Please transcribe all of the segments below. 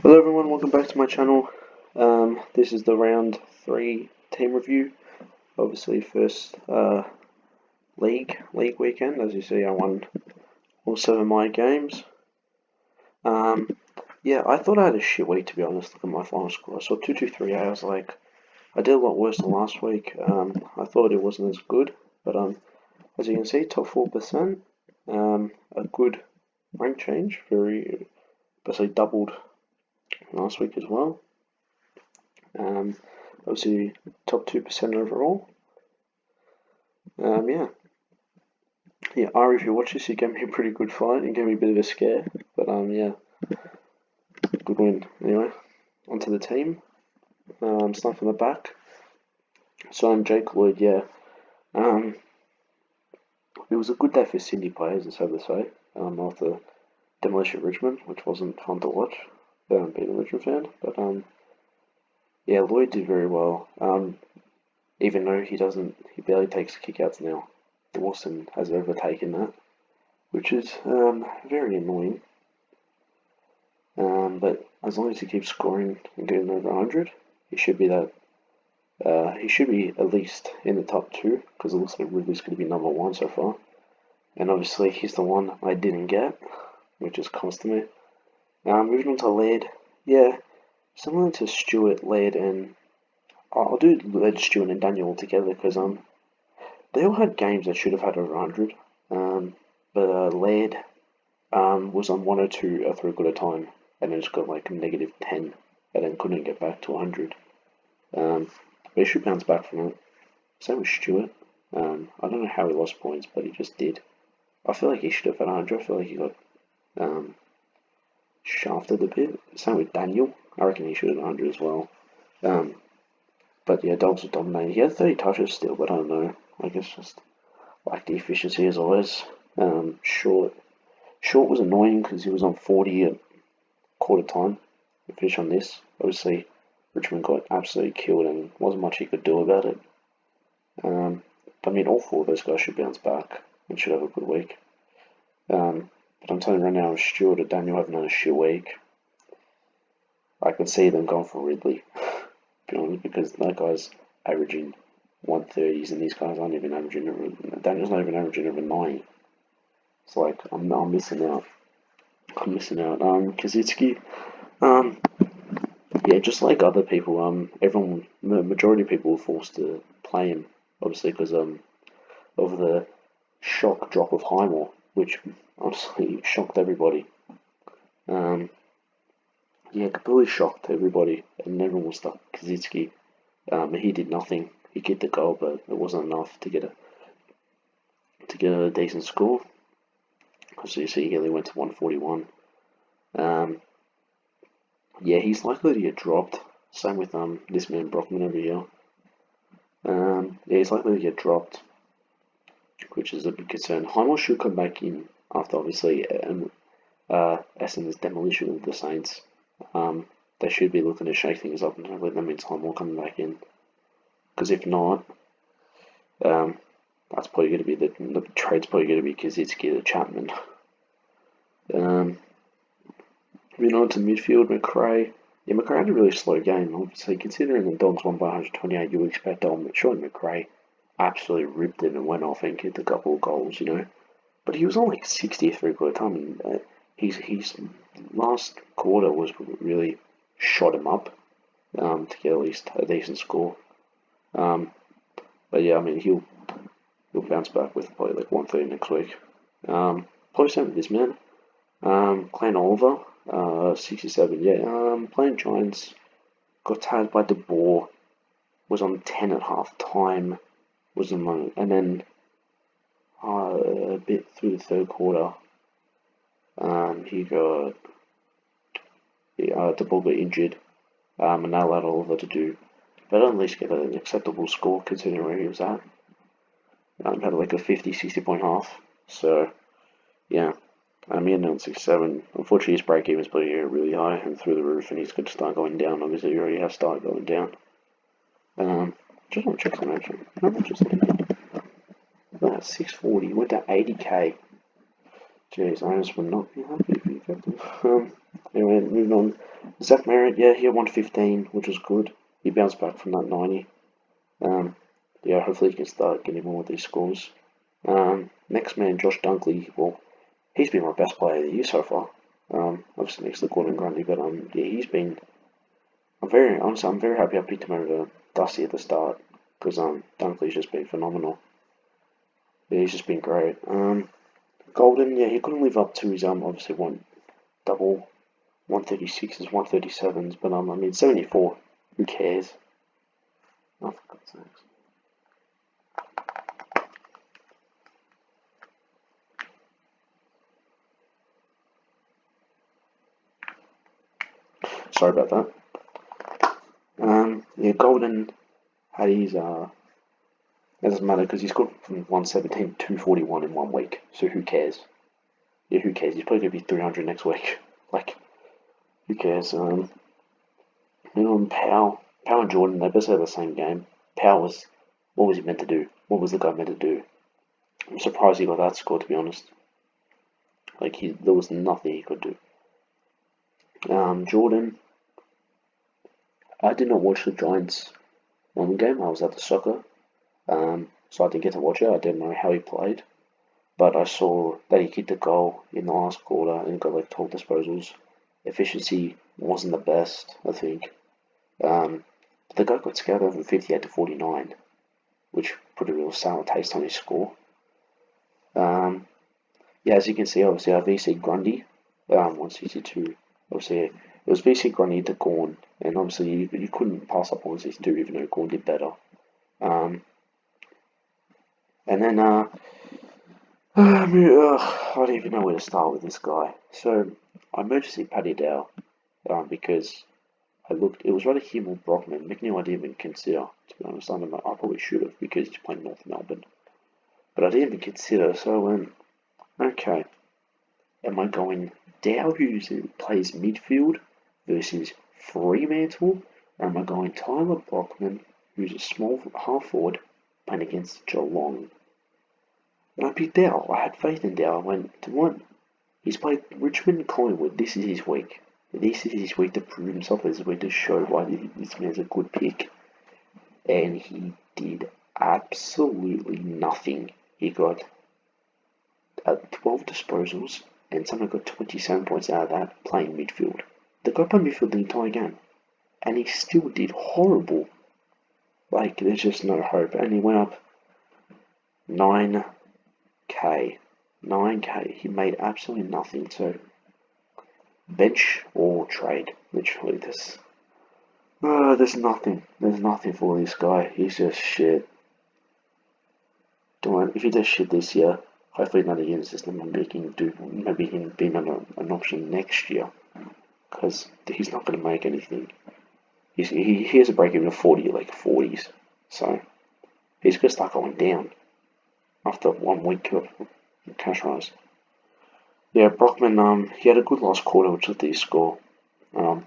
Hello everyone, welcome back to my channel. This is the round 3 team review. Obviously first league weekend. As you see, I won all 7 of my games. Yeah, I thought I had a shit week, to be honest. Look at my final score. I saw 223. I was like, I did a lot worse than last week. I thought it wasn't as good, but as you can see, top 4%. A good rank change, basically doubled last week as well. Obviously top 2% overall. Yeah, Ari, if you watch this, you gave me a pretty good fight. You gave me a bit of a scare, but yeah, good win. Anyway, onto the team. Start from the back. So Jake Lloyd. Yeah, it was a good day for Sydney players, it's sad to say. After demolition Richmond, which wasn't fun to watch, being a Richmond fan, but yeah, Lloyd did very well. Even though he barely takes kickouts now. Dawson has overtaken that, which is very annoying. But as long as he keeps scoring and getting over 100, he should be that. He should be at least in the top 2, because it looks like Ridley's going to be number 1 so far. And obviously he's the one I didn't get, which is cost me. Moving on to Laird. Yeah, similar to Stewart, Laird, and I'll do Laird, Stewart, and Daniel together because they all had games that should have had over 100. But Laird was on 102 a through quarter time, and then just got like a negative 10, and then couldn't get back to 100. But he should bounce back from it. Same with Stewart. I don't know how he lost points, but he just did. I feel like he should have had 100. I feel like he got shafted a bit. Same with Daniel. I reckon he should have 100 as well. But yeah, Dogs were dominating. He had 30 touches still, but I don't know. I guess just like the efficiency as always. Short was annoying because he was on 40 at quarter time. To finish on this. Obviously, Richmond got absolutely killed and wasn't much he could do about it. But I mean, all 4 of those guys should bounce back and should have a good week. But I'm telling you right now, Stewart or Daniel haven't had a shit week. I can see them going for Ridley, because that guy's averaging 130s and these guys aren't even averaging Daniel's not even averaging over 90. It's like I'm missing out. Kaczynski, yeah, just like other people, the majority of people were forced to play him, obviously because of the shock drop of Highmore, which honestly shocked everybody. Yeah, completely shocked everybody, and everyone was stuck. Kaczynski, he did nothing. He kicked the goal, but it wasn't enough to get a decent score. So you see, he only went to 141. Yeah, he's likely to get dropped. Same with this man Brockman over here. Yeah, he's likely to get dropped, which is a big concern. Highmore should come back in after obviously Essendon's demolition of the Saints. They should be looking to shake things up, and hopefully that means Highmore coming back in. Because if not, that's probably going to be the trade's probably going to be Kaczynski to Chapman. Moving on to midfield, McRae. Yeah, McRae had a really slow game. Obviously, considering the Dogs won by 128, you would expect surely McRae absolutely ripped it and went off and kicked a couple of goals, But he was on like 63 quarter time, and his last quarter was really shot him up to get at least a decent score. But yeah, I mean he'll bounce back with probably like 130 next week. Probably same with this man. Clan Oliver, 67. Yeah, playing Giants, got tagged by De Boer, was on 10 at half time, and then a bit through the third quarter, he got De Boer got injured, and that allowed Oliver to do, but at least get an acceptable score considering where he was at. Had like a 50-60 point half, so yeah. He had on 6-7. Unfortunately, his break even is probably really high and through the roof, and he's going to start going down. Obviously, he already has started going down. Just want to check some action. How much is it? 640. Went to 80k. Jeez, owners would not be happy if he kept him. Anyway, moving on. Zach Merritt, yeah, he had 115, which was good. He bounced back from that 90. Um, yeah, hopefully he can start getting more of these scores. Next man, Josh Dunkley. Well, he's been my best player of the year so far. Obviously next to Gordon Grundy, but yeah, he's been. I'm very happy I picked him over Dusty at the start because Dunkley's just been phenomenal. Yeah, he's just been great. Golden, yeah, he couldn't live up to his obviously one double 136s, 137s, but I mean 74. Who cares? Oh, for God's sakes. Sorry about that. Yeah, Golden had his it doesn't matter because he's got from 117 to 241 in 1 week. So who cares? Yeah, who cares? He's probably gonna be 300 next week. Like, who cares? Powell and Jordan, they both had the same game. Powell was, what was he meant to do? What was the guy meant to do? I'm surprised he got that score, to be honest. Like, there was nothing he could do. Jordan, I did not watch the Giants one game. I was at the soccer, so I didn't get to watch it. I didn't know how he played, but I saw that he kicked a goal in the last quarter and got like 12 disposals. Efficiency wasn't the best, I think. The guy got scouted from 58 to 49, which put a real sour taste on his score. Yeah, as you can see, obviously, our VC Grundy, 162. Obviously, it was VC Grundy to Gorn, and obviously, you couldn't pass up 162 even though Gorn did better. And then, I don't even know where to start with this guy. So, I emergency Paddy Dow, because I looked, it was rather him or Brockman. McNeil I didn't even consider, to be honest. I don't know, I probably should have because he's playing North Melbourne. But I didn't even consider, so I went, okay, am I going Dow, who plays midfield, versus Fremantle, or am I going Tyler Brockman, who's a small half forward, playing against Geelong? And I picked Dow. I had faith in Dow. I went to one. He's played Richmond and Collingwood. This is his week. This is his week to prove himself. This is his week to show why this man's a good pick. And he did absolutely nothing. He got 12 disposals, and someone got 27 points out of that playing midfield. The guy played midfield the entire game, and he still did horrible. Like, there's just no hope. And he went up 9k. 9k. He made absolutely nothing. So, bench or trade. Literally, there's nothing. There's nothing for this guy. He's just shit. If he does shit this year, hopefully not again in the system, maybe he can be an option next year. Because he's not going to make anything. He has a break even of 40, like 40s. So he's going to start going down after 1 week of cash rise. Yeah, Brockman, he had a good last quarter, which let his score. I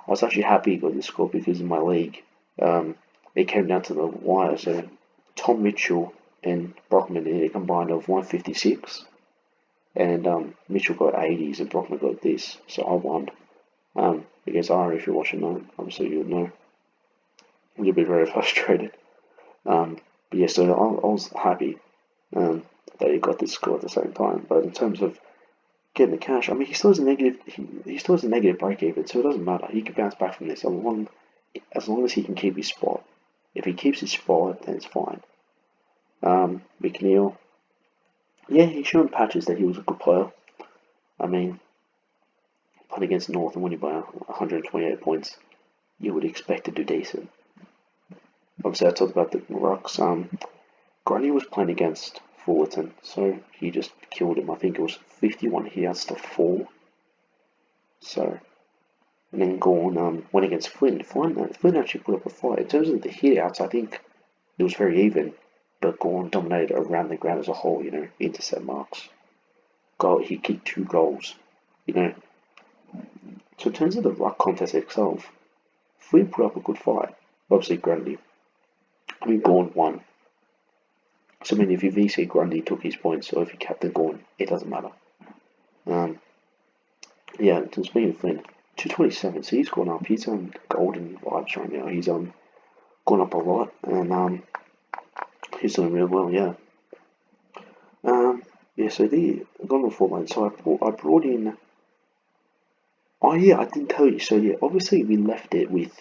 was actually happy he got this score because in my league, it came down to the wire. So Tom Mitchell and Brockman did a combined of 156, and Mitchell got 80s and Brockman got this, so I won. Against Ari, if you're watching that, obviously you'll know. You'll be very frustrated. But yeah, so I was happy that he got this score at the same time. But in terms of getting the cash, I mean, he still has a negative. He still has a negative break even, so it doesn't matter. He can bounce back from this as long as he can keep his spot. If he keeps his spot, then it's fine. McNeil, yeah, he's shown patches that he was a good player. I mean, playing against North and winning by 128 points, you would expect to do decent. Obviously, I talked about the Rocks. Grundy was playing against Fullerton, so he just killed him. I think it was 51 hits to 4. So, and then Gorn went against Flynn. Flynn actually put up a fight. In terms of the hitouts, I think it was very even, but Gorn dominated around the ground as a whole, intercept marks. He kicked 2 goals, So in terms of the ruck contest itself, Flynn put up a good fight. Obviously Grundy. Gorn won. So if your VC Grundy took his points, or if you captain Gorn, it doesn't matter. Yeah, to speaking of Flynn, 227, so he's gone up. He's on golden vibes right now. He's gone up a lot, and he's doing real well. Yeah. Yeah. So the gone on 4 months. So I brought in. Oh yeah, I didn't tell you. So yeah, obviously we left it with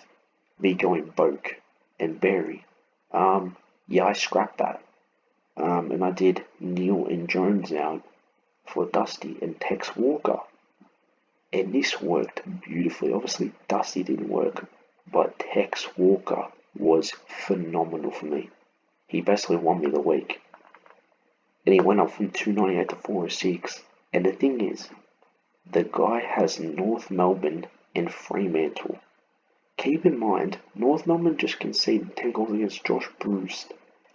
me going Boak and Berry. Yeah, I scrapped that. And I did Neil and Jones out for Dusty and Tex Walker. And this worked beautifully. Obviously, Dusty didn't work, but Tex Walker was phenomenal for me. He basically won me the week. And he went up from 298 to 406. And the thing is, the guy has North Melbourne and Fremantle. Keep in mind, North Melbourne just conceded 10 goals against Josh Bruce,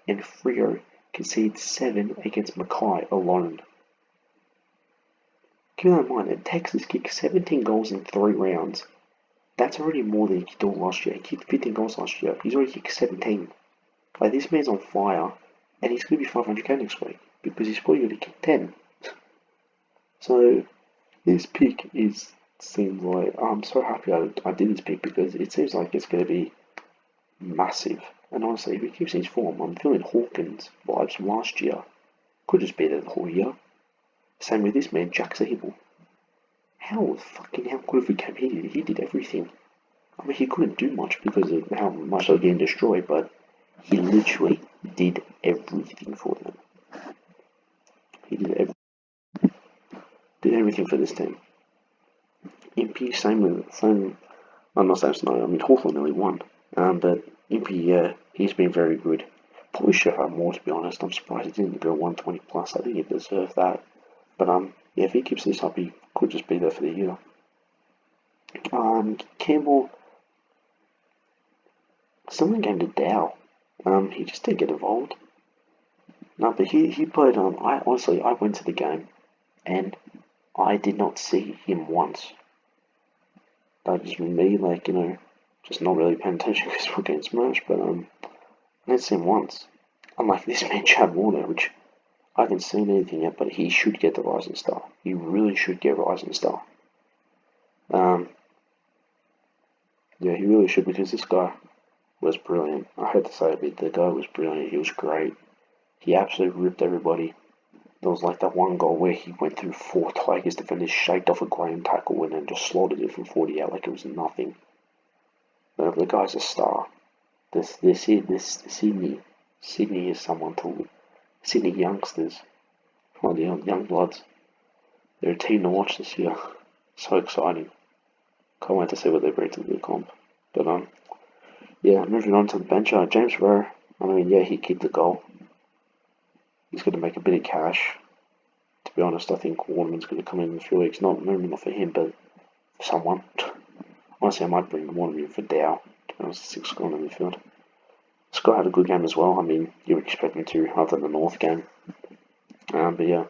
and Freo conceded 7 against Mackay alone. Keep that in mind, and Texas kicked 17 goals in 3 rounds. That's already more than he kicked all last year. He kicked 15 goals last year. He's already kicked 17. Like, this man's on fire, and he's going to be 500k next week, because he's probably going to kick 10. So, this pick seems like, I'm so happy I did this pick, because it seems like it's going to be massive. And honestly, if he keeps his form, I'm feeling Hawkins vibes from last year. Could just be there the whole year. Same with this man, Jack Zabel. How good of a game he did. He did everything. I mean, he couldn't do much because of how much they were getting destroyed, but he literally did everything for them. He did everything for this team. Impy, I'm not saying no, I mean, Hawthorn nearly won. But Impy, yeah, he's been very good. Probably should have had more, to be honest. I'm surprised he didn't go 120 plus. I think he deserved that. But yeah, if he keeps this up, he could just be there for the year. Campbell, someone came to Dow. He just didn't get involved. No, but he played. I went to the game, and I did not see him once. That just me, like, just not really paying attention because we're getting smashed. But I didn't see him once. Unlike this man, Chad Warner, which I haven't seen anything yet, but he should get the Rising Star. He really should get Rising Star. Yeah, he really should, because this guy was brilliant. I hate to say it, but the guy was brilliant. He was great. He absolutely ripped everybody. There was like that one goal where he went through 4 Tigers defenders, shaked off a Graham tackle, and then just slaughtered it from 40 out like it was nothing. But the guy's a star. This Sydney is someone to. Sydney youngsters, one of the young bloods. They're a team to watch this year. So exciting. Can't wait to see what they bring to the comp. But yeah, moving on to the bench. James Rowe. I mean, yeah, he kicked the goal. He's going to make a bit of cash. To be honest, I think Waterman's going to come in a few weeks. Maybe not for him, but for someone. Honestly, I might bring Waterman for Dow. To be honest, 6 score in the midfield. Scott had a good game as well. I mean, you would expect him to, other than the North game. But yeah.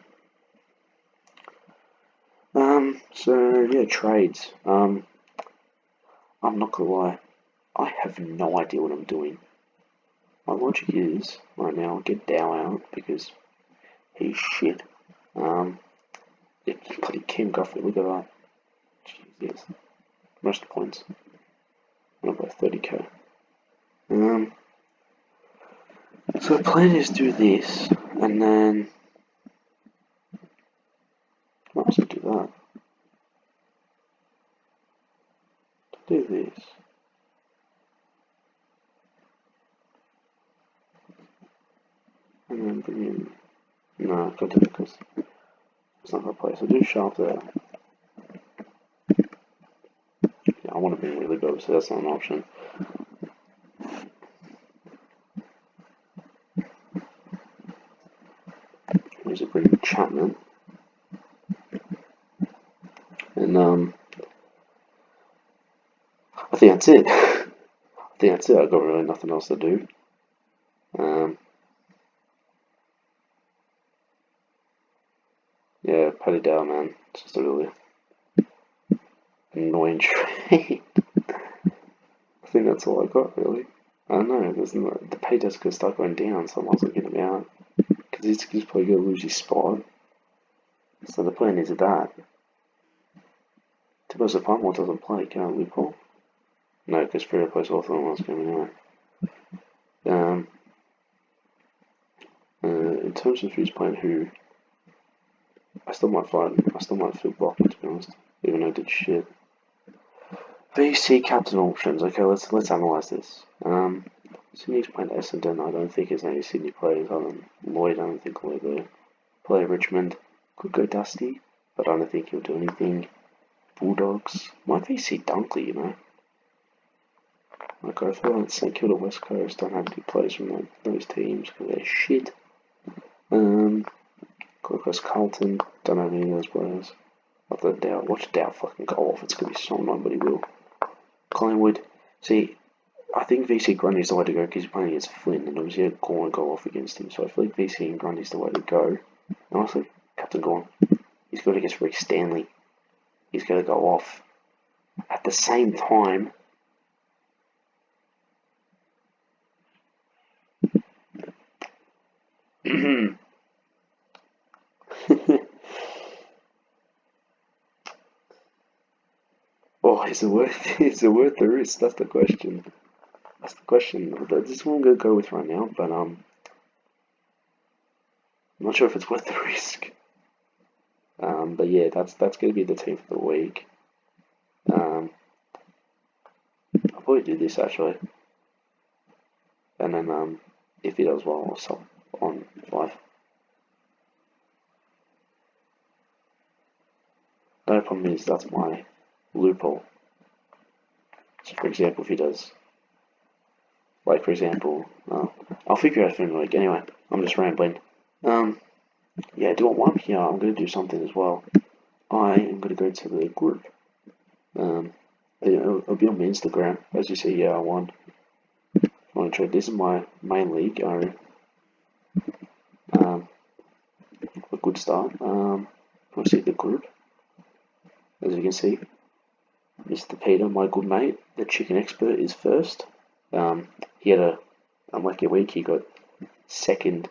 So yeah, trades. I'm not gonna lie, I have no idea what I'm doing. My logic is, right now, get Dow out, because he's shit. It's bloody Kim Guffey, look at that. Jesus. Most of the points. I'm about 30k. So the plan is do this, and then I might also do that. Do this. And then bring in. No, I can't do it because it's not gonna play. So do Sharp there. Yeah, I want to bring really good, so that's not an option. Here's a bring Chapman. And I think that's it. I've got really nothing else to do. Yeah, Paddy Dow, man. It's just a really annoying trade. I think that's all I got, really. I don't know, the pay desk could start going down, so I might as well get him out. Because he's probably going to lose his spot. So the plan is that. Suppose the Palmore doesn't play, can't we, Paul? No, because Freo plays Hawthorn last game anyway. In terms of who's playing who, I still might feel blocked, to be honest, even though I did shit. VC captain options. Okay, let's analyse this. Sydney's playing Essendon. I don't think there's any Sydney players other than Lloyd. I don't think Lloyd will play Richmond. Could go Dusty, but I don't think he'll do anything. Bulldogs. Might VC Dunkley, you know. Like I feel like St Kilda West Coast don't have any players from those teams because they're shit. Gold Coast Carlton don't have any of those players. Watch Dow fucking go off. It's gonna be so annoying, but he will. Collingwood. See, I think VC Grundy's the way to go because he's playing against Flynn, and obviously Gorn go off against him. So I feel like VC and Grundy's the way to go. And honestly, Captain Gorn, he's got against Rick Stanley. He's got to go off. At the same time, oh, is it worth the risk? That's the question. That's the question. This is what I'm gonna go with right now, but I'm not sure if it's worth the risk. But yeah, that's gonna be the team for the week. I'll probably do this actually, and then if he does well, I'll sub on 5. The only problem is that's my loophole. So for example, if he does, like for example, I'll figure out in the week. Anyway, I'm just rambling. Yeah, do I want here? I'm gonna do something as well. I am gonna go to the group. It'll be on my Instagram, as you see. Yeah, I won. I want to trade. This is my main league. A good start. I see the group. As you can see, Mr. Peter, my good mate, the chicken expert, is first. He had a unlucky week. He got second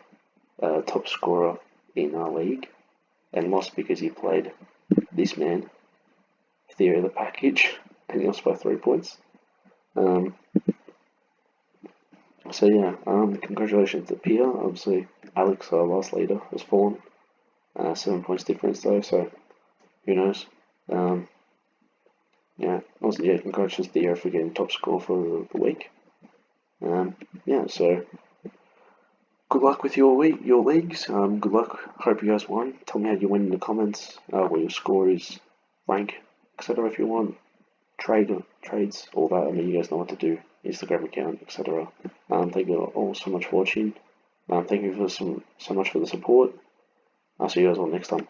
top scorer in our league and lost because he played this man, Theory of the Package, and he lost by 3 points. So yeah, congratulations to Peter. Obviously, Alex, our last leader, has fallen. 7 points difference though, so who knows? Yeah, also, yeah, congratulations to Theo for getting top score for the week. Yeah, so good luck with your leagues. Good luck. Hope you guys won. Tell me how you win in the comments. What your score is, rank, etc. If you want trades, all that. I mean, you guys know what to do. Instagram account, etc. Thank you all so much for watching. Thank you so much for the support. I'll see you guys all next time.